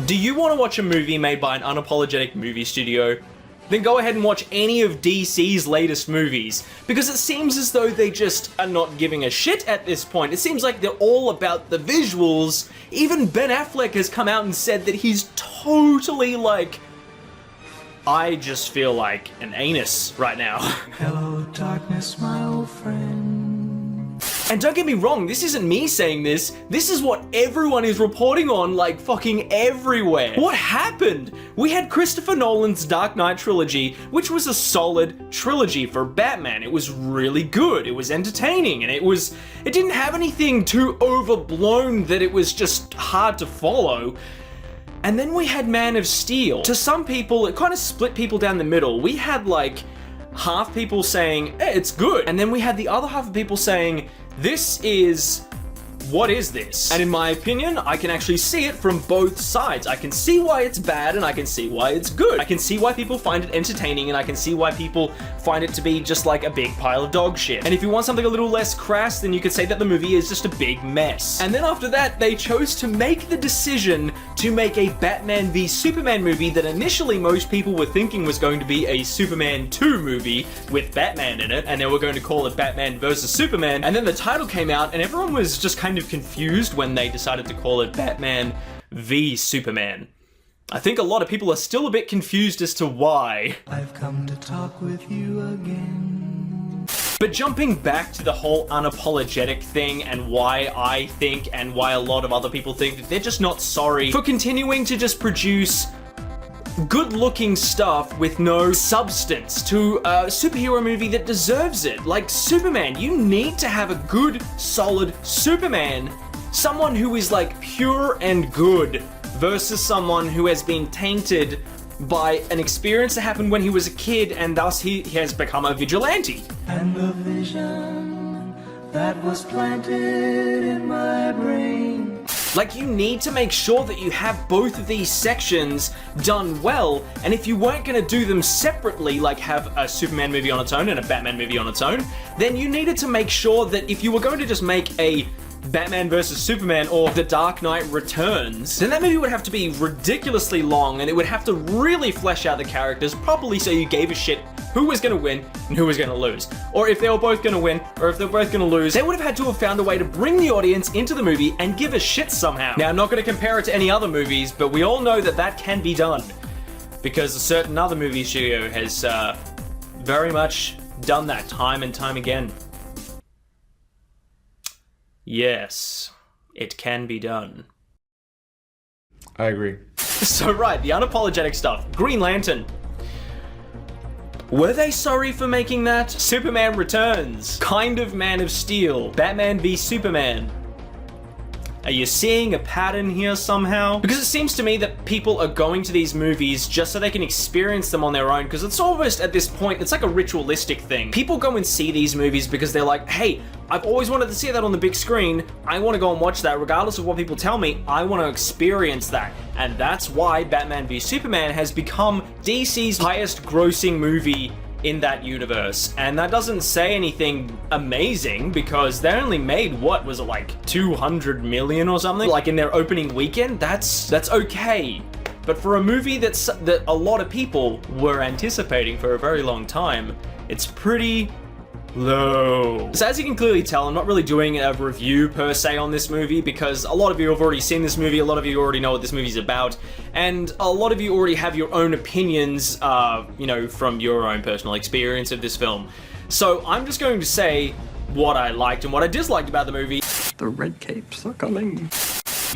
Do you want to watch a movie made by an unapologetic movie studio? Then go ahead and watch any of DC's latest movies, because it seems as though they just are not giving a shit at this point. It seems like they're all about the visuals. Even Ben Affleck has come out and said that he's totally like, I just feel like an anus right now. Hello, darkness, my old friend. And don't get me wrong, this isn't me saying this. This is what everyone is reporting on, like fucking everywhere. What happened? We had Christopher Nolan's Dark Knight trilogy, which was a solid trilogy for Batman. It was really good. It was entertaining, and it didn't have anything too overblown that it was just hard to follow. And then we had Man of Steel. To some people, it kind of split people down the middle. We had like half people saying, hey, it's good. And then we had the other half of people saying, what is this? And in my opinion, I can actually see it from both sides. I can see why it's bad and I can see why it's good. I can see why people find it entertaining and I can see why people find it to be just like a big pile of dog shit. And if you want something a little less crass, then you could say that the movie is just a big mess. And then after that, they chose to make the decision to make a Batman v Superman movie that initially most people were thinking was going to be a Superman 2 movie with Batman in it, and they were going to call it Batman vs Superman. And then the title came out and everyone was just kind of confused when they decided to call it Batman v Superman. I think a lot of people are still a bit confused as to why. I've come to talk with you again. But jumping back to the whole unapologetic thing and why I think and why a lot of other people think that they're just not sorry for continuing to just produce good-looking stuff with no substance to a superhero movie that deserves it. Like Superman, you need to have a good, solid Superman. Someone who is like pure and good versus someone who has been tainted by an experience that happened when he was a kid and thus he has become a vigilante. And the vision that was planted in my brain. Like, you need to make sure that you have both of these sections done well, and if you weren't going to do them separately, like have a Superman movie on its own and a Batman movie on its own, then you needed to make sure that if you were going to just make a Batman vs Superman or The Dark Knight Returns, then that movie would have to be ridiculously long and it would have to really flesh out the characters properly so you gave a shit who was going to win and who was going to lose. Or if they were both going to win or if they were both going to lose, they would have had to have found a way to bring the audience into the movie and give a shit somehow. Now, I'm not going to compare it to any other movies, but we all know that that can be done because a certain other movie studio has very much done that time and time again. Yes, it can be done. I agree. So right, the unapologetic stuff. Green Lantern. Were they sorry for making that? Superman Returns. Kind of Man of Steel. Batman v Superman. Are you seeing a pattern here somehow? Because it seems to me that people are going to these movies just so they can experience them on their own, because it's almost at this point, it's like a ritualistic thing. People go and see these movies because they're like, hey, I've always wanted to see that on the big screen. I want to go and watch that regardless of what people tell me. I want to experience that. And that's why Batman v Superman has become DC's highest grossing movie in that universe. And that doesn't say anything amazing because they only made, what was it, like 200 million or something? Like in their opening weekend? That's okay. But for a movie that a lot of people were anticipating for a very long time, it's pretty low. So as you can clearly tell, I'm not really doing a review per se on this movie because a lot of you have already seen this movie, a lot of you already know what this movie's about, and a lot of you already have your own opinions, you know, from your own personal experience of this film. So I'm just going to say what I liked and what I disliked about the movie. The red capes are coming.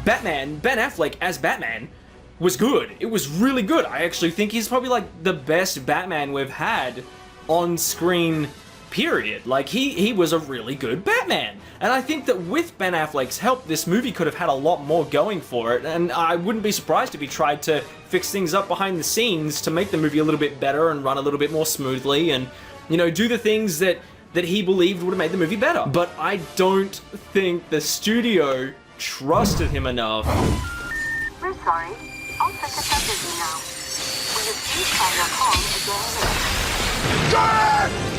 Batman, Ben Affleck as Batman, was good. It was really good. I actually think he's probably like the best Batman we've had on screen, period. Like, he was a really good Batman. And I think that with Ben Affleck's help, this movie could have had a lot more going for it, and I wouldn't be surprised if he tried to fix things up behind the scenes to make the movie a little bit better and run a little bit more smoothly and, you know, do the things that he believed would have made the movie better. But I don't think the studio trusted him enough. We're sorry. All circuits are busy now. Will you please try your call again later?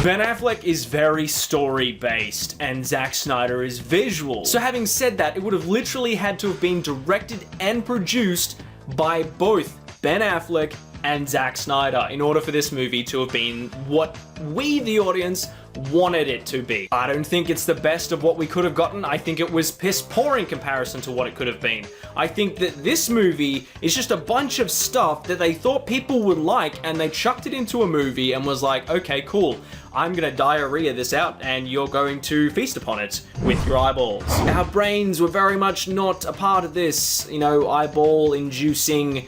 Ben Affleck is very story-based, and Zack Snyder is visual. So having said that, it would have literally had to have been directed and produced by both Ben Affleck and Zack Snyder in order for this movie to have been what we, the audience, wanted it to be. I don't think it's the best of what we could have gotten. I think it was piss poor in comparison to what it could have been. I think that this movie is just a bunch of stuff that they thought people would like, and they chucked it into a movie and was like, okay, cool, I'm gonna diarrhea this out and you're going to feast upon it with your eyeballs. Our brains were very much not a part of this, you know, eyeball inducing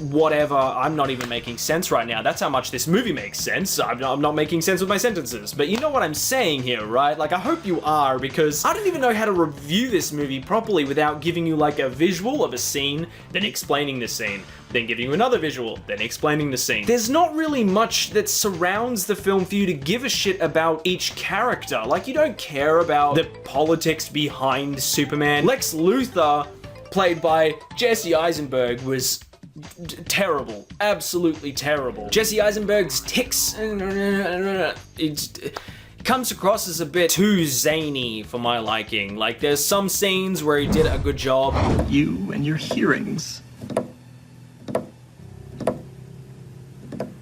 whatever. I'm not even making sense right now. That's how much this movie makes sense. I'm not making sense with my sentences. But you know what I'm saying here, right? Like, I hope you are, because I don't even know how to review this movie properly without giving you like a visual of a scene, then explaining the scene, then giving you another visual, then explaining the scene. There's not really much that surrounds the film for you to give a shit about each character. Like, you don't care about the politics behind Superman. Lex Luthor, played by Jesse Eisenberg, was terrible. Absolutely terrible. Jesse Eisenberg's tics, it comes across as a bit too zany for my liking. Like, there's some scenes where he did a good job. You and your hearings.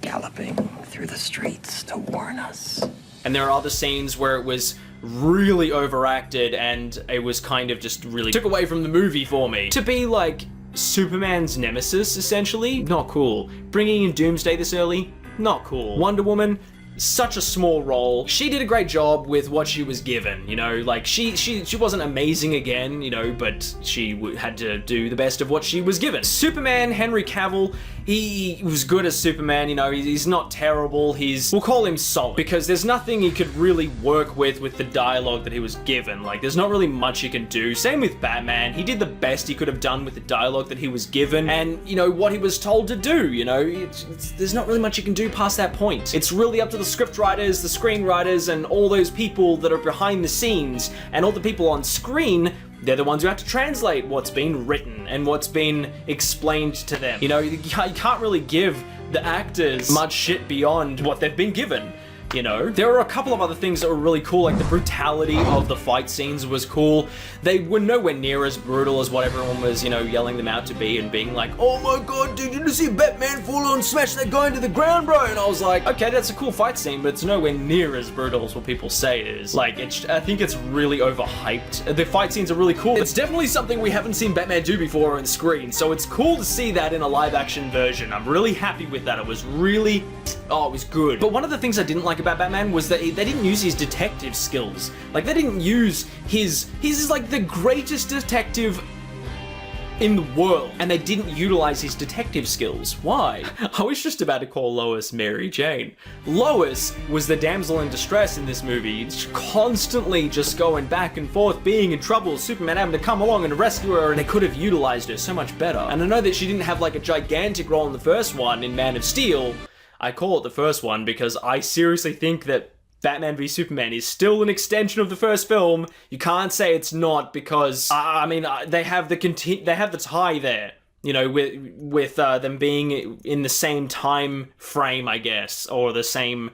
Galloping through the streets to warn us. And there are other scenes where it was really overacted and it was kind of just really took away from the movie for me. To be like Superman's nemesis, essentially, not cool. Bringing in Doomsday this early, not cool. Wonder Woman, such a small role. She did a great job with what she was given, you know, like she wasn't amazing again, you know, but she had to do the best of what she was given. Superman, Henry Cavill, he was good as Superman, you know, he's not terrible, we'll call him solid, because there's nothing he could really work with the dialogue that he was given. Like, there's not really much he can do. Same with Batman, he did the best he could have done with the dialogue that he was given, and, you know, what he was told to do, you know, there's not really much you can do past that point. It's really up to the script writers, the screenwriters, and all those people that are behind the scenes, and all the people on screen. They're the ones who have to translate what's been written and what's been explained to them. You know, you can't really give the actors much shit beyond what they've been given. You know, there were a couple of other things that were really cool, like the brutality of the fight scenes was cool. They were nowhere near as brutal as what everyone was, you know, yelling them out to be and being like, oh my god, dude, did you see Batman fall on smash that guy into the ground, bro? And I was like, okay, that's a cool fight scene, but it's nowhere near as brutal as what people say it is. Like, I think it's really overhyped. The fight scenes are really cool. It's definitely something we haven't seen Batman do before on screen, so it's cool to see that in a live action version. I'm really happy with that. It was really, oh, it was good. But one of the things I didn't like about Batman was that they didn't use his detective skills. Like, they didn't use he's like the greatest detective in the world, and they didn't utilize his detective skills. Why? I was just about to call Lois Mary Jane. Lois was the damsel in distress in this movie. It's constantly just going back and forth, being in trouble, Superman having to come along and rescue her, and they could have utilized her so much better. And I know that she didn't have like a gigantic role in the first one in Man of Steel. I call it the first one because I seriously think that Batman v Superman is still an extension of the first film. You can't say it's not, because I mean they have the tie there, you know, with them being in the same time frame, I guess, or the same,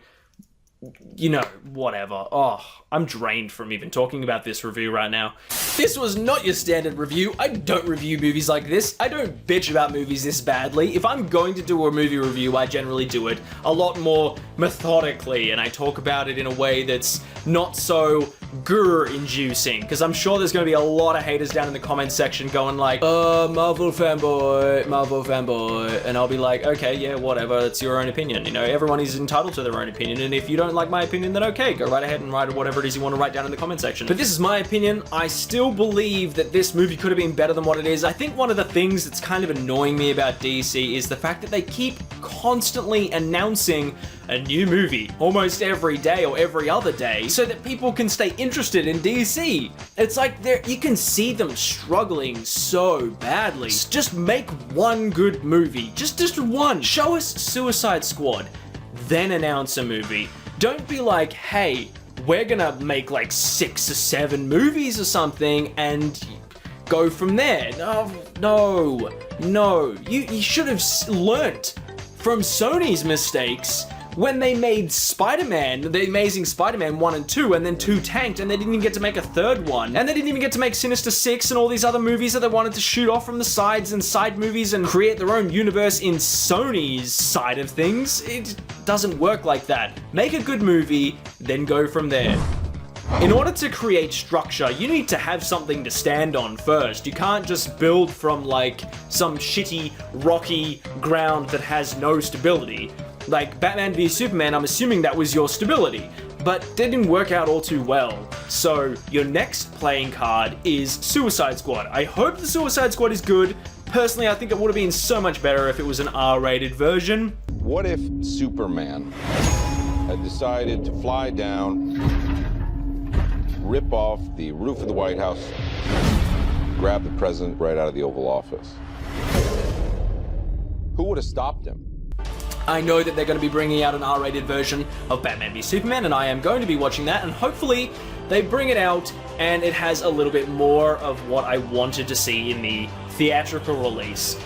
you know, whatever. Oh, I'm drained from even talking about this review right now. This was not your standard review. I don't review movies like this. I don't bitch about movies this badly. If I'm going to do a movie review, I generally do it a lot more methodically, and I talk about it in a way that's not so grr-inducing, because I'm sure there's going to be a lot of haters down in the comments section going like, Marvel fanboy, and I'll be like, okay, yeah, whatever, it's your own opinion, you know, everyone is entitled to their own opinion, and if you don't like my opinion, then okay, go right ahead and write whatever it is you want to write down in the comment section. But this is my opinion. I still believe that this movie could have been better than what it is. I think one of the things that's kind of annoying me about DC is the fact that they keep constantly announcing a new movie almost every day or every other day so that people can stay interested in DC. It's like you can see them struggling so badly. Just make one good movie. Just one. Show us Suicide Squad, then announce a movie. Don't be like, hey, we're gonna make like 6 or 7 movies or something and go from there. No. You should have learnt from Sony's mistakes when they made Spider-Man, the Amazing Spider-Man 1 and 2, and then 2 tanked, and they didn't even get to make a third one, and they didn't even get to make Sinister Six and all these other movies that they wanted to shoot off from the sides and side movies and create their own universe in Sony's side of things. It doesn't work like that. Make a good movie, then go from there. In order to create structure, you need to have something to stand on first. You can't just build from like some shitty, rocky ground that has no stability. Like Batman v Superman, I'm assuming that was your stability, but that didn't work out all too well. So your next playing card is Suicide Squad. I hope the Suicide Squad is good. Personally, I think it would have been so much better if it was an R-rated version. What if Superman had decided to fly down, rip off the roof of the White House, grab the president right out of the Oval Office? Who would have stopped him? I know that they're going to be bringing out an R-rated version of Batman v Superman, and I am going to be watching that, and hopefully they bring it out and it has a little bit more of what I wanted to see in the theatrical release.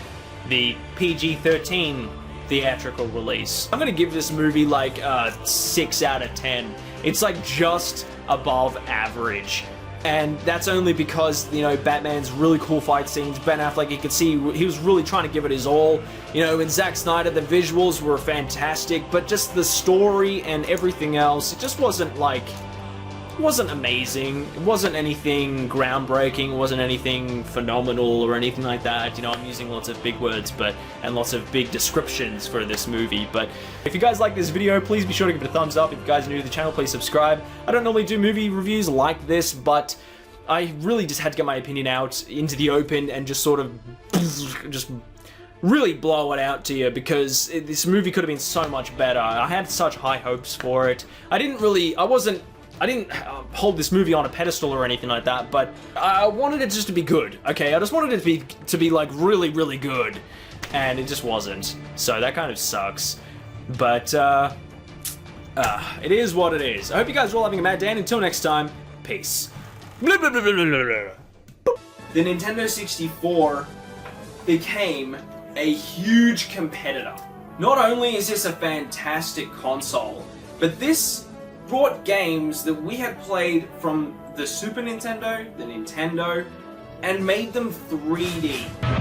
The PG-13 theatrical release. I'm going to give this movie like a 6 out of 10. It's like just above average. And that's only because, you know, Batman's really cool fight scenes. Ben Affleck, you could see he was really trying to give it his all. You know, in Zack Snyder, the visuals were fantastic, but just the story and everything else, it just wasn't like, it wasn't amazing. It wasn't anything groundbreaking. It wasn't anything phenomenal or anything like that. You know, I'm using lots of big words, and lots of big descriptions for this movie. But if you guys like this video, please be sure to give it a thumbs up. If you guys are new to the channel, please subscribe. I don't normally do movie reviews like this, but I really just had to get my opinion out into the open and just sort of just really blow it out to you, because this movie could have been so much better. I had such high hopes for it. I didn't hold this movie on a pedestal or anything like that, but I wanted it just to be good, okay? I just wanted it to be like really, really good, and it just wasn't. So that kind of sucks. But, it is what it is. I hope you guys are all having a mad day, and until next time, peace. The Nintendo 64 became a huge competitor. Not only is this a fantastic console, but this brought games that we had played from the Super Nintendo, the Nintendo, and made them 3D.